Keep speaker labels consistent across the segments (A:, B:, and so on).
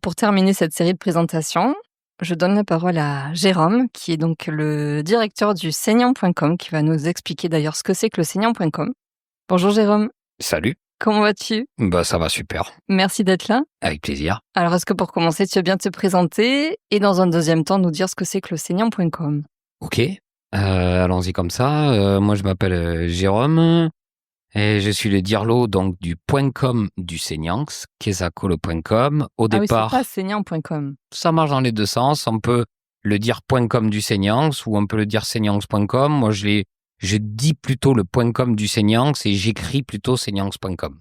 A: Pour terminer cette série de présentations, je donne la parole à Jérôme, qui est donc le directeur du Saignant.com, qui va nous expliquer d'ailleurs ce que c'est que le Saignant.com. Bonjour Jérôme,
B: Salut,
A: comment vas-tu?
B: ça va super,
A: Merci d'être là.
B: avec plaisir.
A: Alors est-ce que pour commencer, tu veux bien te présenter et dans un deuxième temps nous dire ce que c'est que le Saignant.com?
B: Ok, allons-y comme ça. Moi je m'appelle Jérôme et je suis le dirlo donc du .com du Seignanx, kesacolo.com. Au
A: Ah oui, c'est
B: départ,
A: pas Saignant.com.
B: ça marche dans les deux sens. On peut le dire .com du Seignanx ou on peut le dire Seignanx.com. Moi je dis plutôt le .com du Seignanx et j'écris plutôt Seignanx.com.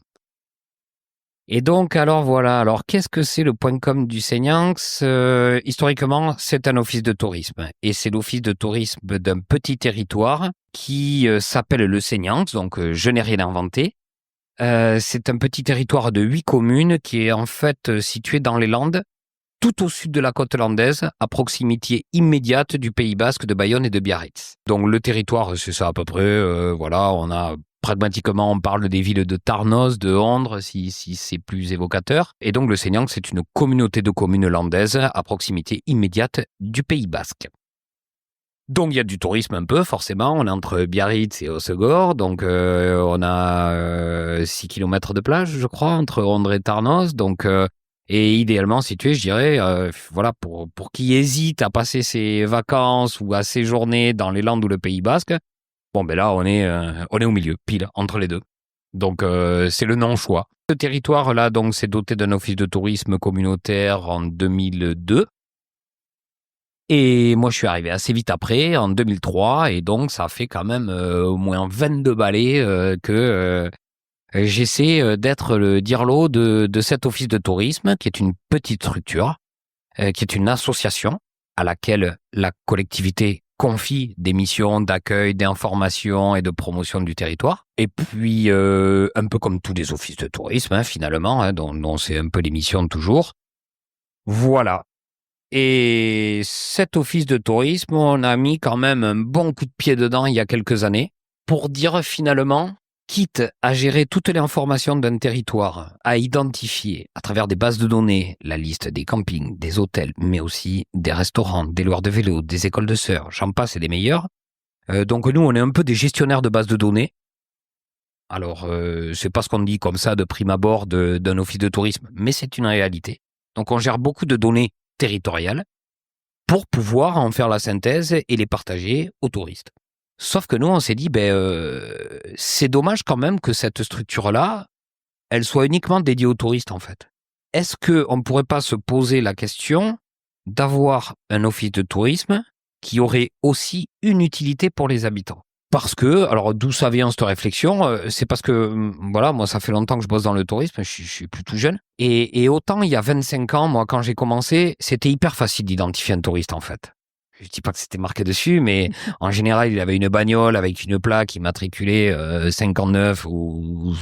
B: Et donc, alors voilà, qu'est-ce que c'est le .com du Seignanx? Historiquement, c'est un office de tourisme. Et c'est l'office de tourisme d'un petit territoire qui s'appelle le Seignanx, donc je n'ai rien inventé. C'est un petit territoire de 8 communes qui est en fait situé dans les Landes, tout au sud de la côte landaise, à proximité immédiate du Pays Basque, de Bayonne et de Biarritz. Donc le territoire, c'est ça à peu près, voilà, on a... Pragmatiquement, on parle des villes de Tarnos, de Ondres, si c'est plus évocateur. Et donc, le Seignanx, c'est une communauté de communes landaises à proximité immédiate du Pays Basque. Donc, il y a du tourisme un peu, forcément. On est entre Biarritz et Hossegor. Donc, on a 6 km de plage, je crois, entre Ondres et Tarnos. Donc, et idéalement situé, je dirais, voilà, pour qui hésite à passer ses vacances ou à séjourner dans les Landes ou le Pays Basque. Bon, ben là, on est au milieu, pile, entre les deux. Donc, c'est le non-choix. Ce territoire-là, donc, s'est doté d'un office de tourisme communautaire en 2002. Et moi, je suis arrivé assez vite après, en 2003. Et donc, ça fait quand même au moins 22 balais que j'essaie d'être le dirlo de cet office de tourisme, qui est une petite structure, qui est une association à laquelle la collectivité confie des missions d'accueil, d'information et de promotion du territoire. Et puis, un peu comme tous les offices de tourisme, finalement, dont c'est un peu les missions toujours. Voilà. Et cet office de tourisme, on a mis quand même un bon coup de pied dedans il y a quelques années pour dire finalement, quitte à gérer toutes les informations d'un territoire, à identifier à travers des bases de données la liste des campings, des hôtels, mais aussi des restaurants, des loueurs de vélos, des écoles de sœurs, j'en passe et des meilleurs. Donc nous, on est un peu des gestionnaires de bases de données. Alors, c'est pas ce qu'on dit comme ça de prime abord d'un office de tourisme, mais c'est une réalité. Donc on gère beaucoup de données territoriales pour pouvoir en faire la synthèse et les partager aux touristes. Sauf que nous, on s'est dit, c'est dommage quand même que cette structure-là, elle soit uniquement dédiée aux touristes, en fait. Est-ce qu'on ne pourrait pas se poser la question d'avoir un office de tourisme qui aurait aussi une utilité pour les habitants? Parce que, alors d'où ça vient cette réflexion? C'est parce que, voilà, moi ça fait longtemps que je bosse dans le tourisme, je suis plus tout jeune. Et autant il y a 25 ans, moi quand j'ai commencé, c'était hyper facile d'identifier un touriste en fait. Je dis pas que c'était marqué dessus, mais en général, il avait une bagnole avec une plaque immatriculée 59 ou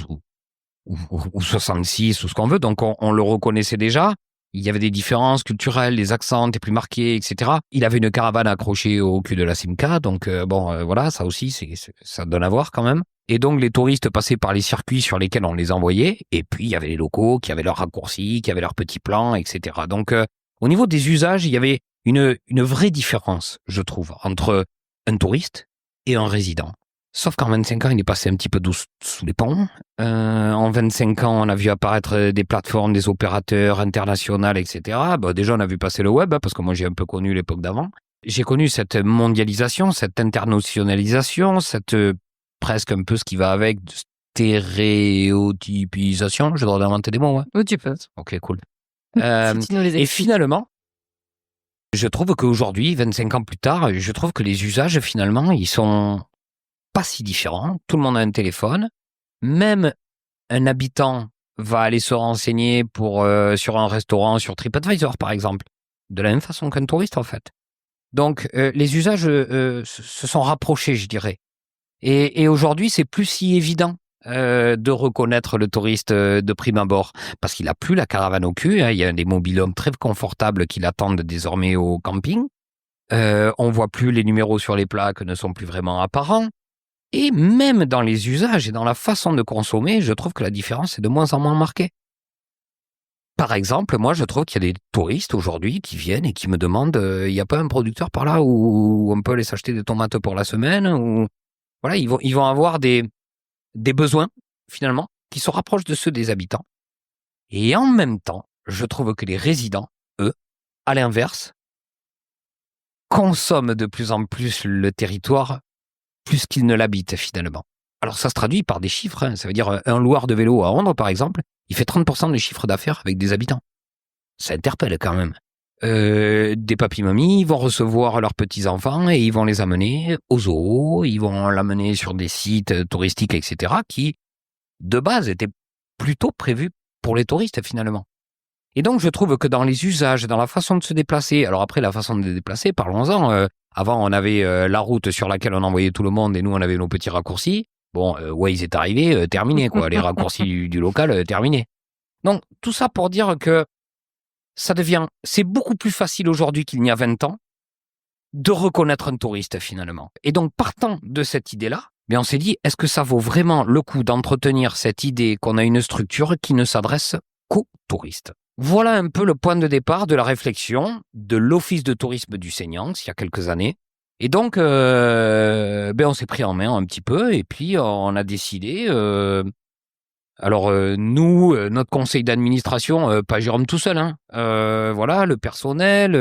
B: 66 ou ce qu'on veut. Donc, on le reconnaissait déjà. Il y avait des différences culturelles, les accents étaient plus marqués, etc. Il avait une caravane accrochée au cul de la Simca. Donc, voilà, ça aussi, ça donne à voir quand même. Et donc, les touristes passaient par les circuits sur lesquels on les envoyait. Et puis, il y avait les locaux qui avaient leurs raccourcis, qui avaient leurs petits plans, etc. Donc, au niveau des usages, il y avait une vraie différence, je trouve, entre un touriste et un résident. Sauf qu'en 25 ans, il est passé un petit peu sous les ponts. En 25 ans, on a vu apparaître des plateformes, des opérateurs internationaux, etc. Déjà, on a vu passer le web, parce que moi, j'ai un peu connu l'époque d'avant. J'ai connu cette mondialisation, cette internationalisation, cette presque un peu ce qui va avec, de stéréotypisation. Je dois inventer des mots, ouais.
A: Oui, tu peux.
B: Ok, cool.
A: Si tu nous les
B: Et
A: expliques.
B: finalement, je trouve qu'aujourd'hui, 25 ans plus tard, je trouve que les usages, finalement, ils sont pas si différents. Tout le monde a un téléphone. Même un habitant va aller se renseigner sur un restaurant, sur TripAdvisor, par exemple. De la même façon qu'un touriste, en fait. Donc, les usages se sont rapprochés, je dirais. Et aujourd'hui, c'est plus si évident de reconnaître le touriste de prime abord, parce qu'il n'a plus la caravane au cul, il y a des mobil-homes très confortables qui l'attendent désormais au camping, on voit plus les numéros sur les plaques, ne sont plus vraiment apparents, et même dans les usages et dans la façon de consommer, je trouve que la différence est de moins en moins marquée. Par exemple, moi, je trouve qu'il y a des touristes aujourd'hui qui viennent et qui me demandent, il n'y a pas un producteur par là où on peut aller s'acheter des tomates pour la semaine ou voilà, ils vont avoir des besoins finalement qui se rapprochent de ceux des habitants. Et en même temps, je trouve que les résidents, eux, à l'inverse, consomment de plus en plus le territoire plus qu'ils ne l'habitent finalement. Alors ça se traduit par des chiffres, hein. Ça veut dire un loueur de vélo à Rondres, par exemple, il fait 30% de chiffre d'affaires avec des habitants. Ça interpelle quand même. Des papis-mamies vont recevoir leurs petits-enfants et ils vont les amener au zoo, ils vont l'amener sur des sites touristiques, etc., qui, de base, étaient plutôt prévus pour les touristes finalement. Et donc, je trouve que dans les usages, dans la façon de se déplacer, alors après, la façon de se déplacer, parlons-en. Avant, on avait la route sur laquelle on envoyait tout le monde et nous, on avait nos petits raccourcis. Bon, Waze est arrivé, terminé, quoi. Les raccourcis du local, terminé. Donc, tout ça pour dire que c'est beaucoup plus facile aujourd'hui qu'il n'y a 20 ans de reconnaître un touriste, finalement. Et donc, partant de cette idée-là, on s'est dit, est-ce que ça vaut vraiment le coup d'entretenir cette idée qu'on a une structure qui ne s'adresse qu'aux touristes? Voilà un peu le point de départ de la réflexion de l'Office de tourisme du Seignanx il y a quelques années. Et donc, on s'est pris en main un petit peu et puis on a décidé. Nous, notre conseil d'administration, pas Jérôme tout seul, hein. Voilà, le personnel,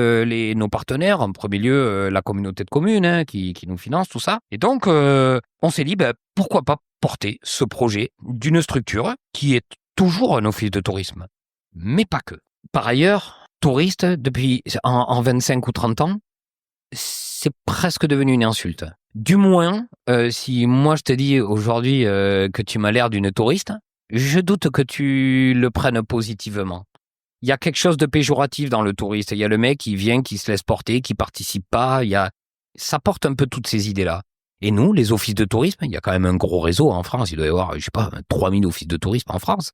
B: nos partenaires, en premier lieu la communauté de communes hein, qui nous finance, tout ça. Et donc, on s'est dit, pourquoi pas porter ce projet d'une structure qui est toujours un office de tourisme, mais pas que. Par ailleurs, touriste, depuis en 25 ou 30 ans, c'est presque devenu une insulte. Du moins, si moi je te dis aujourd'hui que tu m'as l'air d'une touriste, je doute que tu le prennes positivement. Il y a quelque chose de péjoratif dans le touriste. Il y a le mec qui vient, qui se laisse porter, qui participe pas. Ça porte un peu toutes ces idées-là. Et nous, les offices de tourisme, il y a quand même un gros réseau en France. Il doit y avoir, 3000 offices de tourisme en France.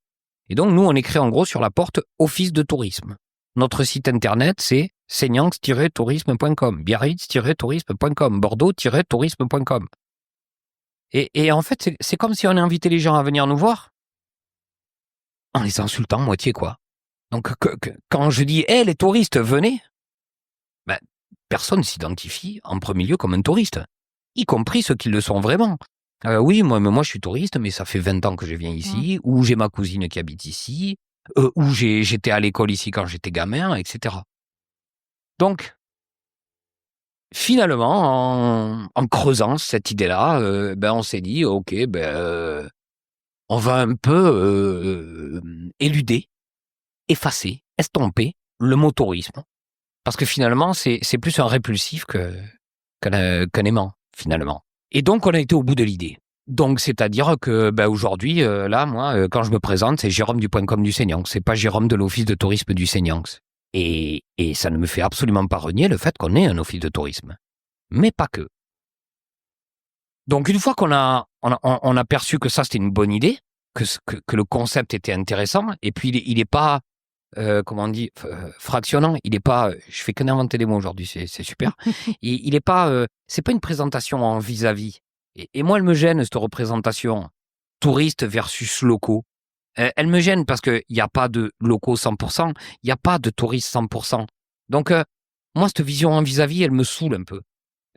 B: Et donc, nous, on écrit en gros sur la porte Office de tourisme. Notre site internet, c'est seignanx-tourisme.com, biarritz-tourisme.com, bordeaux-tourisme.com. Et en fait, c'est comme si on invitait les gens à venir nous voir en les insultant moitié, quoi. Donc, quand je dis « les touristes, venez », personne ne s'identifie en premier lieu comme un touriste, y compris ceux qui le sont vraiment. Oui, moi, je suis touriste, mais ça fait 20 ans que je viens ici, ou j'ai ma cousine qui habite ici, ou j'étais à l'école ici quand j'étais gamin, etc. Donc, finalement, en creusant cette idée-là, on s'est dit, ok, on va un peu éluder, effacer, estomper le mot tourisme. Parce que finalement, c'est plus un répulsif qu'un aimant, finalement. Et donc, on a été au bout de l'idée. Donc, c'est-à-dire que aujourd'hui, là, moi, quand je me présente, c'est Jérôme du .com du Seignanx. C'est pas Jérôme de l'Office de tourisme du Seignanx. Et ça ne me fait absolument pas renier le fait qu'on ait un office de tourisme. Mais pas que. Donc, une fois qu'on a perçu que ça, c'était une bonne idée, que le concept était intéressant, et puis il est pas, comment on dit, fractionnant, il est pas, je fais que d'inventer des mots aujourd'hui, c'est super. Il est pas, c'est pas une présentation en vis-à-vis. Et moi, elle me gêne, cette représentation touristes versus locaux. Elle me gêne parce qu'il n'y a pas de locaux 100%, il n'y a pas de touristes 100%. Donc, moi, cette vision en vis-à-vis, elle me saoule un peu.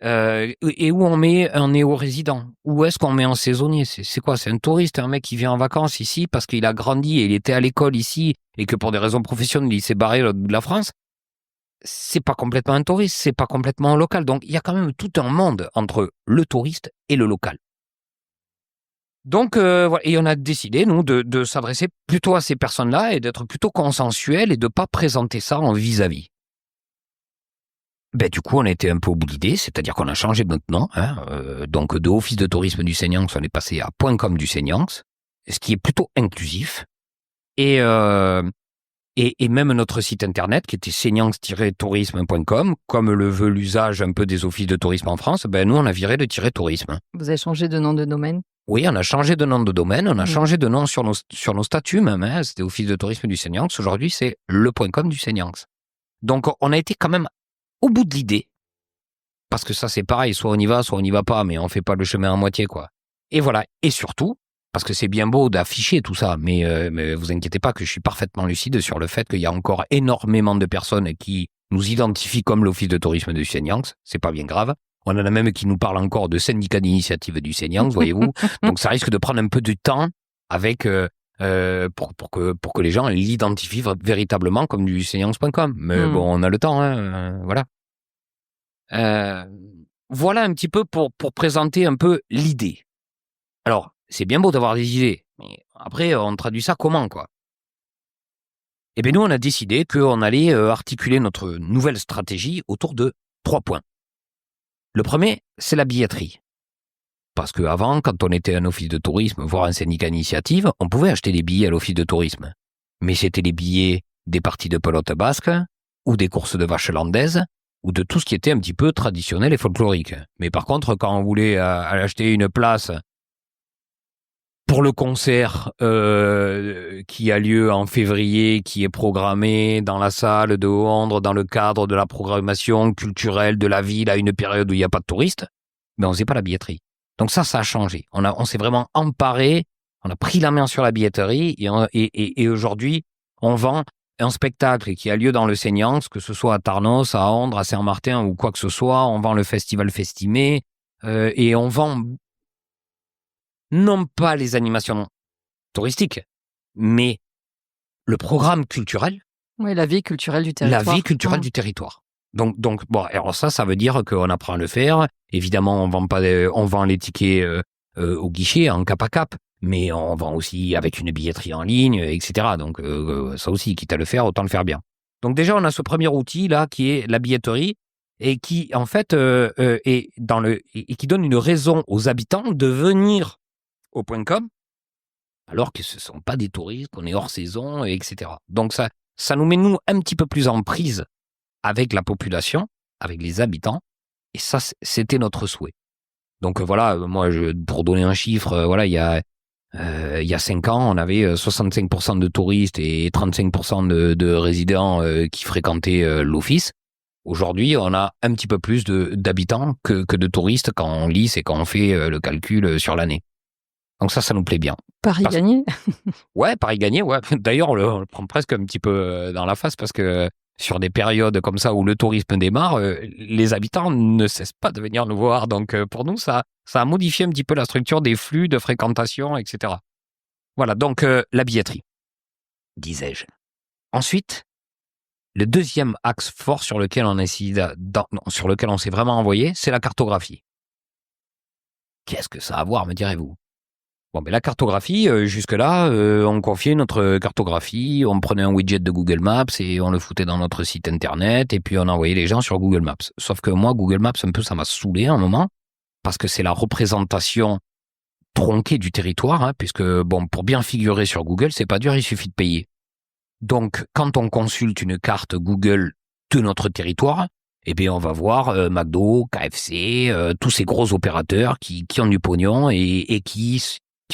B: Et où on met un néo-résident? Où est-ce qu'on met un saisonnier? C'est quoi? C'est un touriste, un mec qui vient en vacances ici parce qu'il a grandi et il était à l'école ici et que pour des raisons professionnelles, il s'est barré à l'autre bout de la France. C'est pas complètement un touriste, c'est pas complètement un local. Donc, il y a quand même tout un monde entre le touriste et le local. Donc, voilà. Et on a décidé, nous, de s'adresser plutôt à ces personnes-là et d'être plutôt consensuels et de pas présenter ça en vis-à-vis. Du coup, on a été un peu au bout de l'idée, c'est-à-dire qu'on a changé notre nom. Donc, de Office de tourisme du Seignanx, on est passé à .com du Seignanx, ce qui est plutôt inclusif. Et même notre site internet, qui était seignanx-tourisme.com, comme le veut l'usage un peu des offices de tourisme en France, nous, on a viré le .tourisme.
A: Vous avez changé de nom de domaine?
B: Oui, on a changé de nom de domaine, on a changé de nom sur nos statuts même. C'était Office de tourisme du Seignanx. Aujourd'hui, c'est le .com du Seignanx. Donc, on a été quand même au bout de l'idée. Parce que ça, c'est pareil, soit on y va pas, mais on fait pas le chemin à moitié, quoi. Et voilà. Et surtout, Parce que c'est bien beau d'afficher tout ça, mais vous inquiétez pas que je suis parfaitement lucide sur le fait qu'il y a encore énormément de personnes qui nous identifient comme l'Office de tourisme du Seine-Yanx. C'est pas bien grave. On en a même qui nous parlent encore de syndicat d'initiative du Seine-Yanx, voyez-vous. Donc ça risque de prendre un peu de temps avec pour que les gens l'identifient véritablement comme du Seine-Yanx.com. Mais bon, on a le temps, hein, voilà. Voilà un petit peu pour présenter un peu l'idée. Alors, c'est bien beau d'avoir des idées, mais après, on traduit ça comment, quoi? Eh bien, nous, on a décidé qu'on allait articuler notre nouvelle stratégie autour de 3 points. Le premier, c'est la billetterie. Parce qu'avant, quand on était un office de tourisme, voire un syndicat d'initiative, on pouvait acheter des billets à l'office de tourisme. Mais c'était les billets des parties de pelote basque, ou des courses de vaches landaises, ou de tout ce qui était un petit peu traditionnel et folklorique. Mais par contre, quand on voulait acheter une place pour le concert qui a lieu en février, qui est programmé dans la salle de Hondre, dans le cadre de la programmation culturelle de la ville à une période où il n'y a pas de touristes, mais on ne faisait pas la billetterie. Donc ça a changé. On s'est vraiment emparé, on a pris la main sur la billetterie et aujourd'hui, on vend un spectacle qui a lieu dans le Seine-Yanx, que ce soit à Tarnos, à Hondre, à Saint-Martin ou quoi que ce soit. On vend le festival Festimé et on vend non pas les animations touristiques, mais le programme culturel.
A: Oui, la vie culturelle du territoire.
B: La vie culturelle du territoire. Donc, bon, alors ça veut dire qu'on apprend à le faire. Évidemment, on vend les tickets au guichet, en cap à cap, mais on vend aussi avec une billetterie en ligne, etc. Donc, ça aussi, quitte à le faire, autant le faire bien. Donc déjà, on a ce premier outil là qui est la billetterie et qui, en fait, et qui donne une raison aux habitants de venir au .com, alors que ce ne sont pas des touristes, qu'on est hors saison, etc. Donc ça nous met, nous, un petit peu plus en prise avec la population, avec les habitants, et ça, c'était notre souhait. Donc voilà, moi, pour donner un chiffre, voilà, il y a 5 ans, on avait 65% de touristes et 35% de résidents qui fréquentaient l'office. Aujourd'hui, on a un petit peu plus d'habitants que de touristes quand on lisse et quand on fait le calcul sur l'année. Donc ça nous plaît bien.
A: Paris gagné.
B: Ouais, Paris gagné, ouais. D'ailleurs, on le prend presque un petit peu dans la face parce que sur des périodes comme ça où le tourisme démarre, les habitants ne cessent pas de venir nous voir. Donc pour nous, ça a modifié un petit peu la structure des flux de fréquentation, etc. Voilà, donc la billetterie, disais-je. Ensuite, le deuxième axe fort sur lequel sur lequel on s'est vraiment envoyé, c'est la cartographie. Qu'est-ce que ça a à voir, me direz-vous? Bon, mais la cartographie, jusque-là, on confiait notre cartographie, on prenait un widget de Google Maps et on le foutait dans notre site internet et puis on envoyait les gens sur Google Maps. Sauf que moi, Google Maps, un peu, ça m'a saoulé à un moment parce que c'est la représentation tronquée du territoire, hein, puisque, bon, pour bien figurer sur Google, c'est pas dur, il suffit de payer. Donc, quand on consulte une carte Google de notre territoire, eh bien, on va voir McDo, KFC, tous ces gros opérateurs qui ont du pognon et qui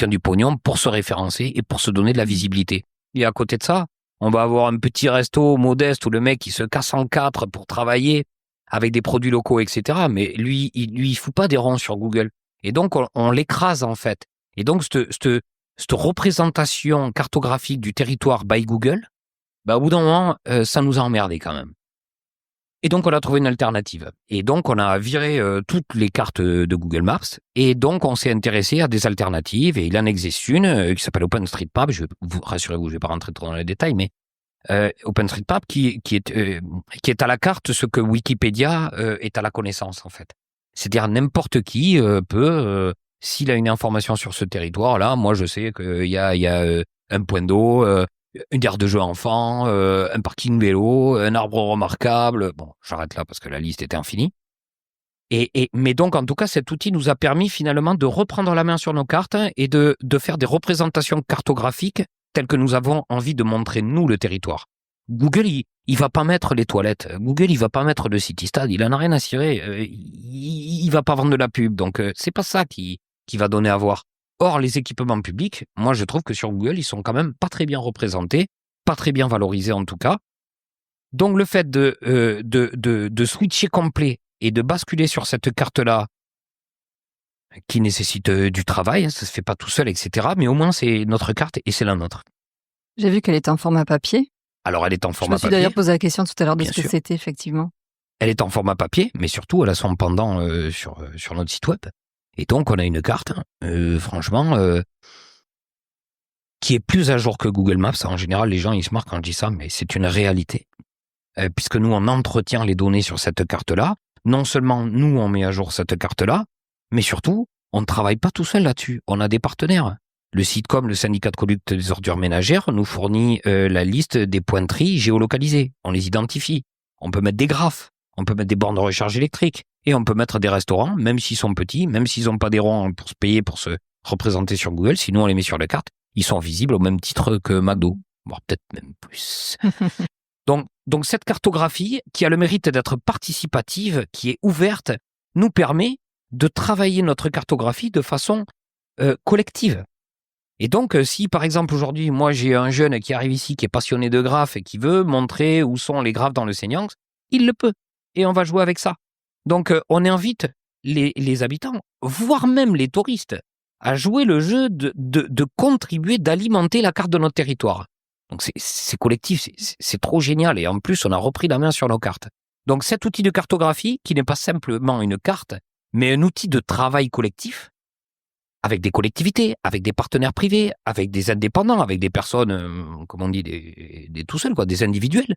B: ont du pognon pour se référencer et pour se donner de la visibilité. Et à côté de ça, on va avoir un petit resto modeste où le mec, il se casse en 4 pour travailler avec des produits locaux, etc. Mais lui, il fout pas des ronds sur Google. Et donc, on l'écrase, en fait. Et donc, cette représentation cartographique du territoire by Google, bah, au bout d'un moment, ça nous a emmerdé quand même. Et donc, on a trouvé une alternative. Et donc, on a viré toutes les cartes de Google Maps. Et donc, on s'est intéressé à des alternatives. Et il en existe une qui s'appelle OpenStreetMap. Rassurez-vous, je vais pas rentrer trop dans les détails, mais OpenStreetMap qui est à la carte ce que Wikipédia est à la connaissance, en fait. C'est-à-dire n'importe qui peut, s'il a une information sur ce territoire-là, moi, je sais qu'il y a un point d'eau, une aire de jeu enfant, un parking vélo, un arbre remarquable. Bon, j'arrête là parce que la liste était infinie. Mais donc, en tout cas, cet outil nous a permis finalement de reprendre la main sur nos cartes et de faire des représentations cartographiques telles que nous avons envie de montrer, nous, le territoire. Google, il va pas mettre les toilettes. Google, il va pas mettre le Citystad. Il en a rien à cirer. Il va pas vendre de la pub. Donc, c'est pas ça qui va donner à voir. Or, les équipements publics, moi, je trouve que sur Google, ils sont quand même pas très bien représentés, pas très bien valorisés en tout cas. Donc, le fait de switcher complet et de basculer sur cette carte-là qui nécessite du travail, ça se fait pas tout seul, etc. Mais au moins, c'est notre carte et c'est la nôtre.
A: J'ai vu qu'elle était en format papier.
B: Alors, elle est en
A: Je me
B: format
A: suis d'ailleurs
B: papier,
A: posé la question tout à l'heure de
B: bien
A: ce que
B: sûr.
A: c'était, effectivement.
B: Elle est en format papier, mais surtout, elle a son pendant sur notre site web. Et donc, on a une carte, franchement, qui est plus à jour que Google Maps. En général, les gens, ils se marquent quand je dis ça, mais c'est une réalité. Puisque nous, on entretient les données sur cette carte-là. Non seulement nous, on met à jour cette carte-là, mais surtout, on ne travaille pas tout seul là-dessus. On a des partenaires. Le Sitcom, le syndicat de collecte des ordures ménagères, nous fournit la liste des pointeries géolocalisées. On les identifie. On peut mettre des graphes. On peut mettre des bornes de recharge électrique. Et on peut mettre des restaurants, même s'ils sont petits, même s'ils n'ont pas des ronds pour se payer, pour se représenter sur Google. Sinon, on les met sur la carte. Ils sont visibles au même titre que McDo. Voire peut-être même plus. Donc cette cartographie, qui a le mérite d'être participative, qui est ouverte, nous permet de travailler notre cartographie de façon collective. Et donc, si par exemple aujourd'hui, moi j'ai un jeune qui arrive ici, qui est passionné de graphes et qui veut montrer où sont les graphes dans le Seignanx, il le peut. Et on va jouer avec ça. Donc, on invite les habitants, voire même les touristes, à jouer le jeu de contribuer, d'alimenter la carte de notre territoire. Donc, c'est collectif, c'est trop génial. Et en plus, on a repris la main sur nos cartes. Donc, cet outil de cartographie, qui n'est pas simplement une carte, mais un outil de travail collectif, avec des collectivités, avec des partenaires privés, avec des indépendants, avec des personnes, comme on dit, des tout seuls, quoi, des individuels.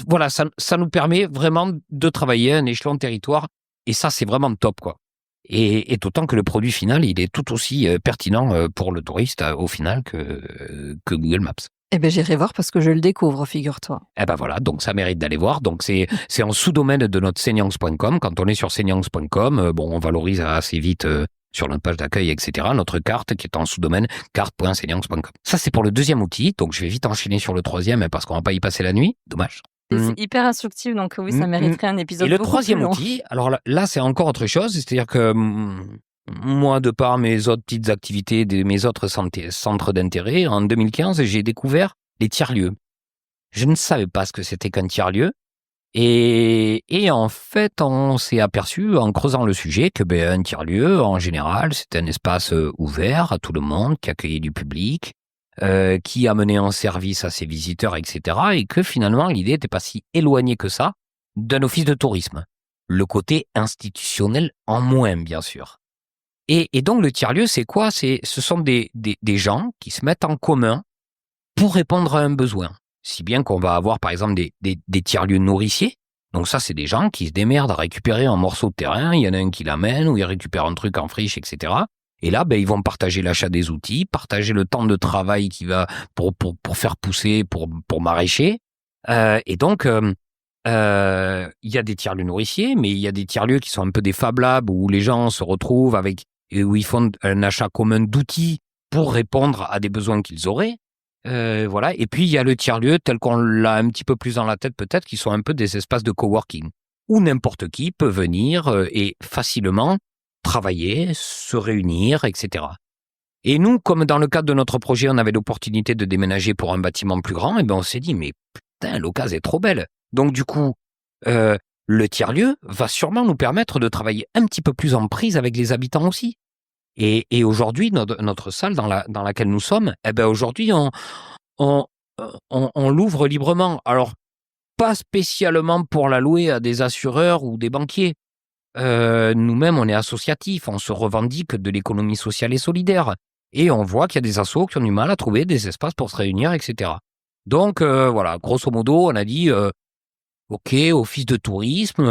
B: Voilà, ça nous permet vraiment de travailler à un échelon de territoire. Et ça, c'est vraiment top, quoi. Et d'autant que le produit final, il est tout aussi pertinent pour le touriste, au final, que Google Maps.
A: Eh bien, j'irai voir parce que je le découvre, figure-toi.
B: Eh ben voilà, donc ça mérite d'aller voir. Donc c'est en sous-domaine de notre Seignanx.com. Quand on est sur Seignanx.com, on valorise assez vite sur notre page d'accueil, etc. notre carte qui est en sous-domaine carte.seignanx.com. Ça, c'est pour le deuxième outil. Donc je vais vite enchaîner sur le troisième parce qu'on va pas y passer la nuit. Dommage.
A: C'est hyper instructif, donc oui, ça mériterait un épisode
B: Et le
A: beaucoup
B: troisième
A: plus long.
B: outil, alors là c'est encore autre chose. C'est-à-dire que moi, de par mes autres petites activités, mes autres centres d'intérêt, en 2015, j'ai découvert les tiers-lieux. Je ne savais pas ce que c'était qu'un tiers-lieu. Et en fait, on s'est aperçu, en creusant le sujet, que un tiers-lieu, en général, c'est un espace ouvert à tout le monde, qui accueillait du public, qui amenait en service à ses visiteurs, etc. Et que finalement, l'idée n'était pas si éloignée que ça d'un office de tourisme. Le côté institutionnel en moins, bien sûr. Et donc, le tiers-lieu, c'est quoi? Ce sont des gens qui se mettent en commun pour répondre à un besoin. Si bien qu'on va avoir, par exemple, des tiers-lieux nourriciers. Donc ça, c'est des gens qui se démerdent à récupérer un morceau de terrain. Il y en a un qui l'amène, ou il récupère un truc en friche, etc. Et là, ils vont partager l'achat des outils, partager le temps de travail qui va pour faire pousser, pour maraîcher. Et donc, il y a des tiers-lieux nourriciers, mais il y a des tiers-lieux qui sont un peu des Fab Labs où les gens se retrouvent où ils font un achat commun d'outils pour répondre à des besoins qu'ils auraient. Voilà. Et puis, il y a le tiers-lieu tel qu'on l'a un petit peu plus dans la tête peut-être, qui sont un peu des espaces de coworking, où n'importe qui peut venir et facilement travailler, se réunir, etc. Et nous, comme dans le cadre de notre projet, on avait l'opportunité de déménager pour un bâtiment plus grand, et on s'est dit, mais putain, l'occasion est trop belle. Donc du coup, le tiers-lieu va sûrement nous permettre de travailler un petit peu plus en prise avec les habitants aussi. Et aujourd'hui, notre salle dans laquelle nous sommes, aujourd'hui, on l'ouvre librement. Alors, pas spécialement pour la louer à des assureurs ou des banquiers. Nous-mêmes, on est associatifs, on se revendique de l'économie sociale et solidaire. Et on voit qu'il y a des assos qui ont du mal à trouver des espaces pour se réunir, etc. Donc, voilà, grosso modo, on a dit, OK, office de tourisme,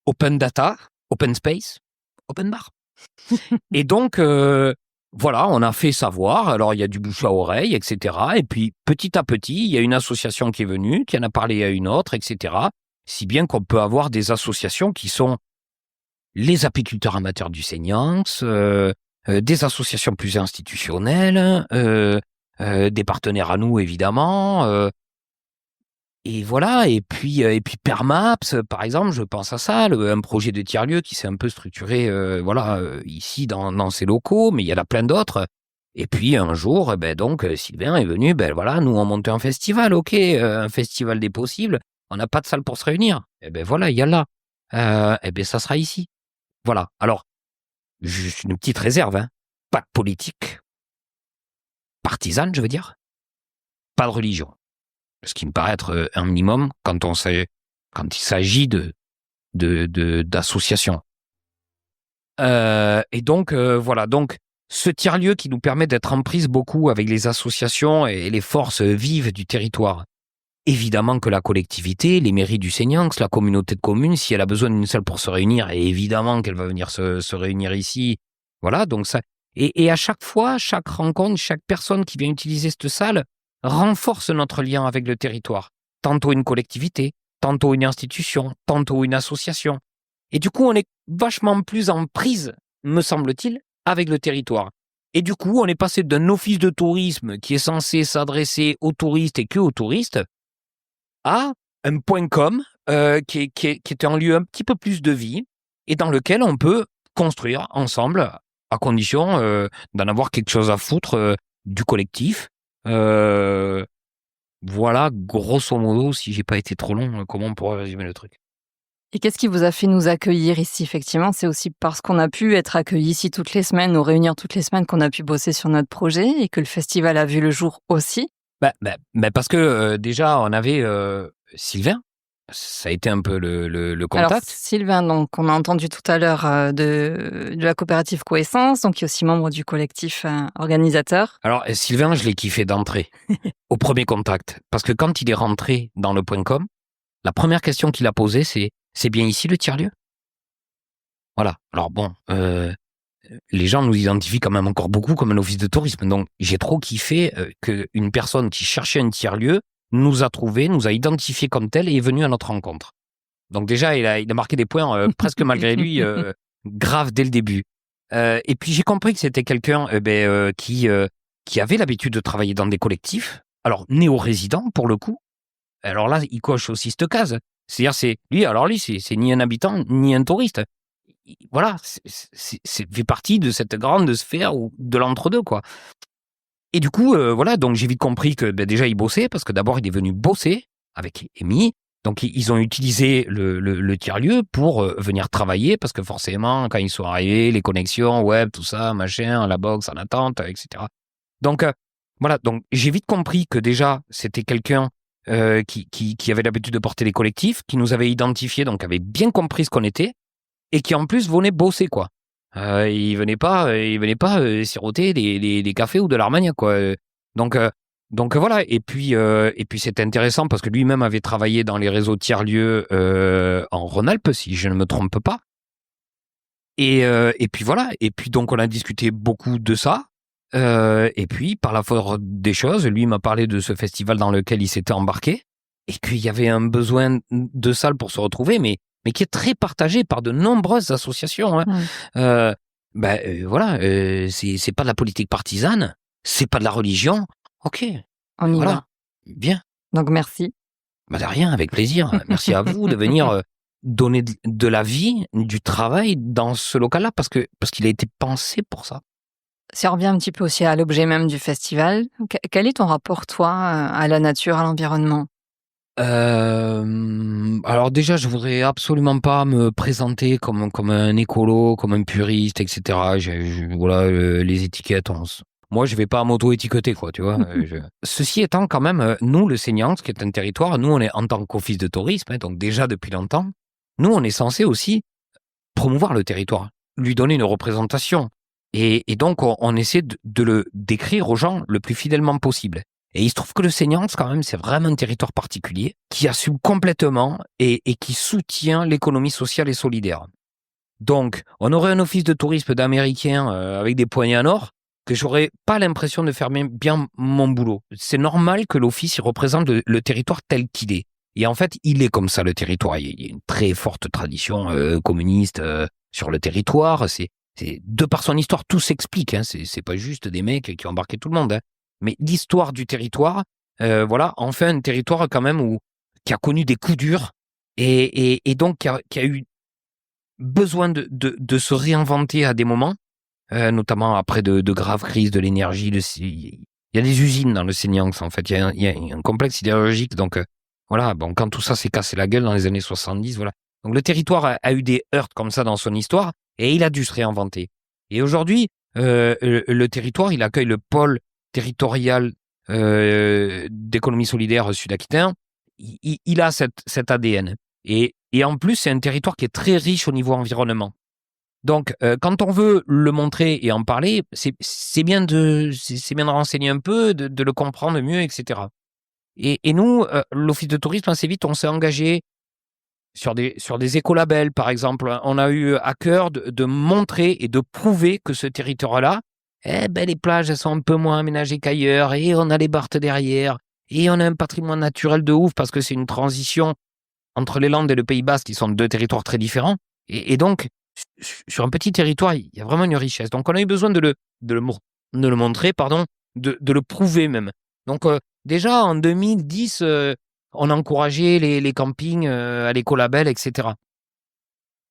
B: open data, open space, open bar. Et donc, voilà, on a fait savoir. Alors, il y a du bouche à oreille, etc. Et puis, petit à petit, il y a une association qui est venue, qui en a parlé à une autre, etc. Si bien qu'on peut avoir des associations qui sont les apiculteurs amateurs du Seignanx, des associations plus institutionnelles, des partenaires à nous, évidemment. Et voilà, et puis Permaps, par exemple, je pense à ça, un projet de tiers-lieu qui s'est un peu structuré ici dans ces locaux, mais il y en a plein d'autres. Et puis un jour, donc Sylvain est venu, nous on monte un festival, OK, un festival des possibles, on n'a pas de salle pour se réunir. Et voilà, il y a là. eh bien, ça sera ici. Voilà. Alors, juste une petite réserve, hein. Pas de politique partisane, je veux dire. Pas de religion. Ce qui me paraît être un minimum quand il s'agit d'associations. Et donc, voilà. Donc, ce tiers-lieu qui nous permet d'être en prise beaucoup avec les associations et les forces vives du territoire. Évidemment que la collectivité, les mairies du Seignax, la communauté de communes, si elle a besoin d'une salle pour se réunir, et évidemment qu'elle va venir se réunir ici. Voilà, donc ça. Et à chaque fois, chaque rencontre, chaque personne qui vient utiliser cette salle renforce notre lien avec le territoire. Tantôt une collectivité, tantôt une institution, tantôt une association. Et du coup, on est vachement plus en prise, me semble-t-il, avec le territoire. Et du coup, on est passé d'un office de tourisme qui est censé s'adresser aux touristes et que aux touristes à un point .com qui était un lieu un petit peu plus de vie et dans lequel on peut construire ensemble à condition d'en avoir quelque chose à foutre du collectif. Voilà, grosso modo, si j'ai pas été trop long, comment on pourrait résumer le truc.
A: Et qu'est-ce qui vous a fait nous accueillir ici? Effectivement, c'est aussi parce qu'on a pu être accueillis ici toutes les semaines, nous réunir toutes les semaines, qu'on a pu bosser sur notre projet et que le festival a vu le jour aussi.
B: Parce que déjà, on avait Sylvain. Ça a été un peu le
A: Alors
B: contact.
A: Sylvain, donc on a entendu tout à l'heure de la coopérative Coessence, donc qui est aussi membre du collectif organisateur.
B: Alors Sylvain, je l'ai kiffé d'entrée, au premier contact. Parce que quand il est rentré dans le point .com, la première question qu'il a posée, c'est bien ici le tiers-lieu? Voilà. Alors bon, les gens nous identifient quand même encore beaucoup comme un office de tourisme. Donc j'ai trop kiffé qu'une personne qui cherchait un tiers-lieu nous a trouvé, nous a identifié comme tel et est venue à notre rencontre. Donc déjà, il a marqué des points presque malgré lui, graves dès le début. Et puis j'ai compris que c'était quelqu'un qui avait l'habitude de travailler dans des collectifs, alors néo-résident pour le coup. Alors là, il coche aussi cette case. C'est-à-dire, c'est ni un habitant ni un touriste. Voilà, c'est fait partie de cette grande sphère de l'entre-deux, quoi. Et du coup, voilà, donc j'ai vite compris que déjà il bossait, parce que d'abord il est venu bosser avec Amy. Donc ils ont utilisé le tiers-lieu pour venir travailler, parce que forcément, quand ils sont arrivés, les connexions, web, tout ça, machin, la box en attente, etc. Donc voilà, donc j'ai vite compris que déjà c'était quelqu'un qui avait l'habitude de porter les collectifs, qui nous avait identifiés, donc avait bien compris ce qu'on était, et qui en plus venait bosser, quoi. Il venait pas siroter des cafés ou de l'Armagnac, quoi. Donc voilà. Et puis c'était intéressant parce que lui-même avait travaillé dans les réseaux tiers-lieux en Rhône-Alpes, si je ne me trompe pas. Et puis voilà. Et puis donc on a discuté beaucoup de ça. Et puis par la force des choses, lui m'a parlé de ce festival dans lequel il s'était embarqué et qu'il y avait un besoin de salle pour se retrouver, mais qui est très partagé par de nombreuses associations. Hein. Voilà, c'est pas de la politique partisane, c'est pas de la religion. Ok,
A: On y
B: voilà,
A: va.
B: bien.
A: Donc merci.
B: De rien, avec plaisir. Merci à vous de venir donner de la vie, du travail dans ce local-là, parce qu'il a été pensé pour ça.
A: Si on revient un petit peu aussi à l'objet même du festival, quel est ton rapport, toi, à la nature, à l'environnement?
B: Alors déjà, je voudrais absolument pas me présenter comme un écolo, comme un puriste, etc. Voilà, les étiquettes. Moi, je vais pas m'auto-étiqueter, quoi, tu vois. Ceci étant, quand même, nous, le Seignax, qui est un territoire, nous, on est en tant qu'office de tourisme, hein, donc déjà depuis longtemps, nous, on est censé aussi promouvoir le territoire, lui donner une représentation. Et donc, on essaie de le décrire aux gens le plus fidèlement possible. Et il se trouve que le Seignax, quand même, c'est vraiment un territoire particulier qui assume complètement et qui soutient l'économie sociale et solidaire. Donc, on aurait un office de tourisme d'Américains avec des poignées en or que j'aurais pas l'impression de faire bien mon boulot. C'est normal que l'office il représente le territoire tel qu'il est. Et en fait, il est comme ça, le territoire. Il y a une très forte tradition communiste sur le territoire. C'est de par son histoire, tout s'explique. Hein. C'est pas juste des mecs qui ont embarqué tout le monde. Hein. Mais l'histoire du territoire, voilà, en fait un territoire quand même qui a connu des coups durs et donc qui a eu besoin de se réinventer à des moments, notamment après de graves crises de l'énergie. Il y a des usines dans le Seignax, en fait. Il y a un complexe sidérurgique. Donc voilà, bon, quand tout ça s'est cassé la gueule dans les années 70, voilà. Donc le territoire a eu des heurts comme ça dans son histoire et il a dû se réinventer. Et aujourd'hui, le territoire, il accueille le pôle territorial d'économie solidaire sud-aquitain. Il a cet ADN. Et en plus, c'est un territoire qui est très riche au niveau environnement. Donc, quand on veut le montrer et en parler, c'est bien de renseigner un peu, de le comprendre mieux, etc. Et nous, l'Office de tourisme, assez vite, on s'est engagé sur des écolabels, par exemple. On a eu à cœur de montrer et de prouver que ce territoire-là, les plages, elles sont un peu moins aménagées qu'ailleurs, et on a les Barthes derrière, et on a un patrimoine naturel de ouf, parce que c'est une transition entre les Landes et le Pays Basque, qui sont deux territoires très différents. Et donc, sur un petit territoire, il y a vraiment une richesse. Donc, on a eu besoin de le montrer, de le prouver même. Donc, déjà, en 2010, on a encouragé les campings à l'écolabel, etc.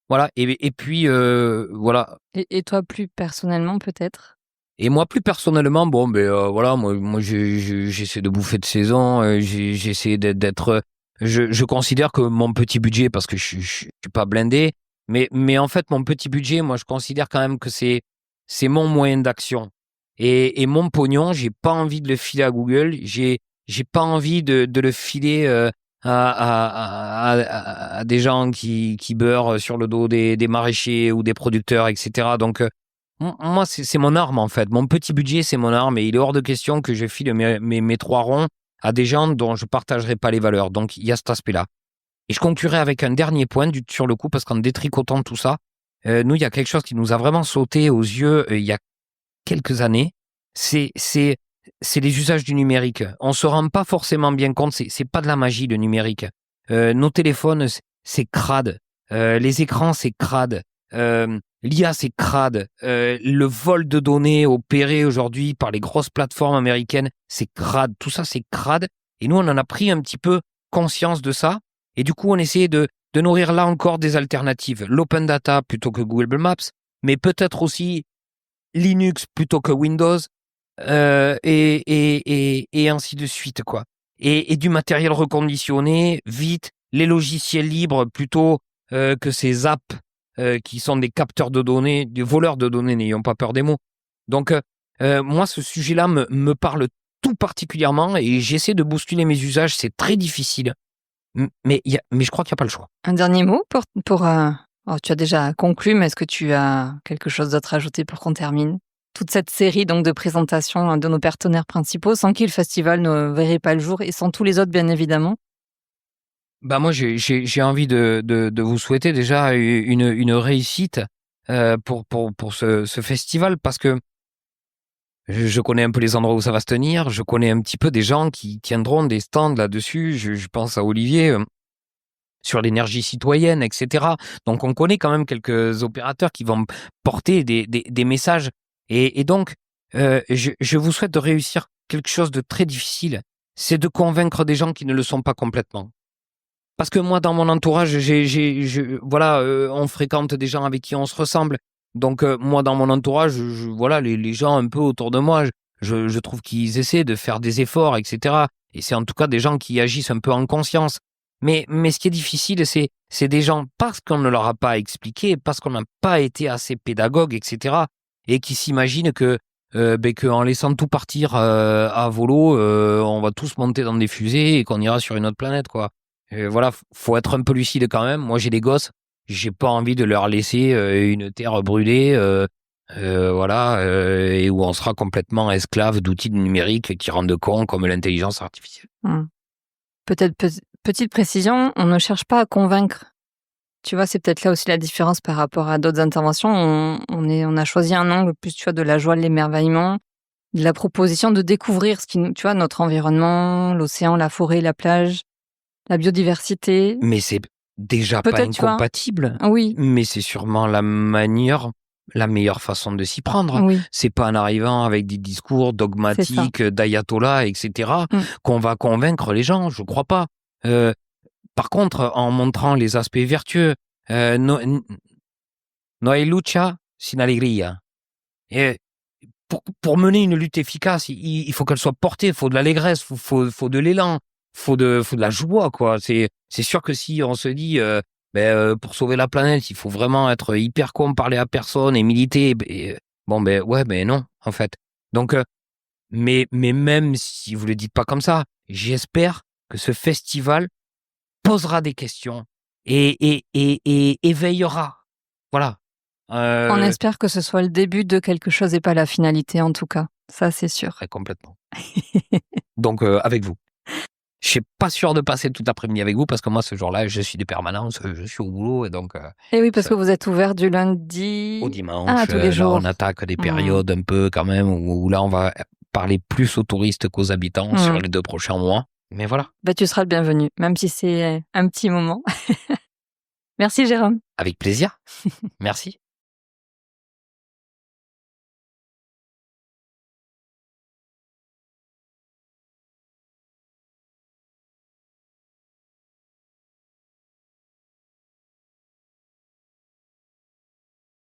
B: Voilà. Et puis, voilà.
A: Et toi, plus personnellement, peut-être?
B: Et moi, plus personnellement, voilà, moi j'essaie de bouffer de saison, j'essaie d'être. Je considère que mon petit budget, parce que je suis pas blindé, mais en fait, mon petit budget, moi, je considère quand même que c'est mon moyen d'action. Et mon pognon, j'ai pas envie de le filer à Google, j'ai pas envie de le filer à des gens qui beurrent sur le dos des maraîchers ou des producteurs, etc. Donc, moi, c'est mon arme, en fait. Mon petit budget, c'est mon arme, et il est hors de question que je file mes 3 ronds à des gens dont je partagerai pas les valeurs. Donc, il y a cet aspect-là. Et je conclurai avec un dernier point sur le coup, parce qu'en détricotant tout ça, nous, il y a quelque chose qui nous a vraiment sauté aux yeux il y a quelques années. C'est les usages du numérique. On se rend pas forcément bien compte, c'est pas de la magie, le numérique. Nos téléphones, c'est crade. Les écrans, c'est crade. L'IA, c'est crade. Le vol de données opéré aujourd'hui par les grosses plateformes américaines, c'est crade. Tout ça, c'est crade. Et nous, on en a pris un petit peu conscience de ça. Et du coup, on essayait de nourrir là encore des alternatives. L'open data plutôt que Google Maps, mais peut-être aussi Linux plutôt que Windows, et ainsi de suite, quoi. Et du matériel reconditionné, vite, les logiciels libres plutôt que ces apps qui sont des capteurs de données, des voleurs de données, n'ayons pas peur des mots. Donc, moi, ce sujet-là me parle tout particulièrement, et j'essaie de bousculer mes usages. C'est très difficile, mais je crois qu'il n'y a pas le choix.
A: Un dernier mot pour alors, tu as déjà conclu, mais est-ce que tu as quelque chose d'autre à ajouter pour qu'on termine toute cette série donc de présentations de nos partenaires principaux, sans qui le festival ne verrait pas le jour, et sans tous les autres, bien évidemment?
B: Bah moi, j'ai envie de vous souhaiter déjà une réussite pour ce festival, parce que je connais un peu les endroits où ça va se tenir, je connais un petit peu des gens qui tiendront des stands là-dessus. Je pense à Olivier sur l'énergie citoyenne, etc. Donc on connaît quand même quelques opérateurs qui vont porter des messages. Et donc, je vous souhaite de réussir quelque chose de très difficile, c'est de convaincre des gens qui ne le sont pas complètement. Parce que moi, dans mon entourage, voilà, on fréquente des gens avec qui on se ressemble. Donc, moi, dans mon entourage, voilà, les gens un peu autour de moi, je trouve qu'ils essaient de faire des efforts, etc. Et c'est en tout cas des gens qui agissent un peu en conscience. Mais ce qui est difficile, c'est des gens, parce qu'on ne leur a pas expliqué, parce qu'on n'a pas été assez pédagogue, etc. Et qui s'imaginent qu'en laissant tout partir à volo, on va tous monter dans des fusées et qu'on ira sur une autre planète, quoi. Voilà, faut être un peu lucide quand même. Moi, j'ai des gosses, j'ai pas envie de leur laisser une terre brûlée, voilà, et où on sera complètement esclave d'outils numériques qui rendent con, comme l'intelligence artificielle.
A: Peut-être petite précision, on ne cherche pas à convaincre. Tu vois, c'est peut-être là aussi la différence par rapport à d'autres interventions. On a choisi un angle plus, tu vois, de la joie, de l'émerveillement, de la proposition de découvrir ce qui nous, tu vois, notre environnement, l'océan, la forêt, la plage, la biodiversité.
B: Mais c'est déjà pas
A: Peut-être, tu vois.
B: incompatible.
A: Oui,
B: Mais c'est sûrement la meilleure façon de s'y prendre.
A: oui,
B: C'est pas en arrivant avec des discours dogmatiques d'ayatollah, etc., qu'on va convaincre les gens. Je crois pas. Par contre, en montrant les aspects vertueux, no hay lucha sin alegría. Et pour mener une lutte efficace, il faut qu'elle soit portée, il faut de l'allégresse, faut de l'élan, faut de la joie, quoi. C'est sûr que si on se dit pour sauver la planète, il faut vraiment être hyper con, parler à personne et militer. Ouais, mais non, en fait. Donc, mais même si vous le dites pas comme ça, j'espère que ce festival posera des questions et éveillera. Voilà.
A: On espère que ce soit le début de quelque chose et pas la finalité, en tout cas. Ça, c'est sûr.
B: Complètement. Donc, avec vous. Je suis pas sûr de passer tout l'après-midi avec vous parce que moi, ce jour-là, je suis des permanences, je suis au boulot et donc.
A: Et oui, parce que vous êtes ouvert du lundi
B: au dimanche.
A: tous les
B: Là,
A: jours.
B: on attaque des périodes un peu quand même où là, on va parler plus aux touristes qu'aux habitants sur les 2 prochains mois. Mais voilà.
A: Tu seras le bienvenu, même si c'est un petit moment. Merci Jérôme.
B: Avec plaisir. Merci.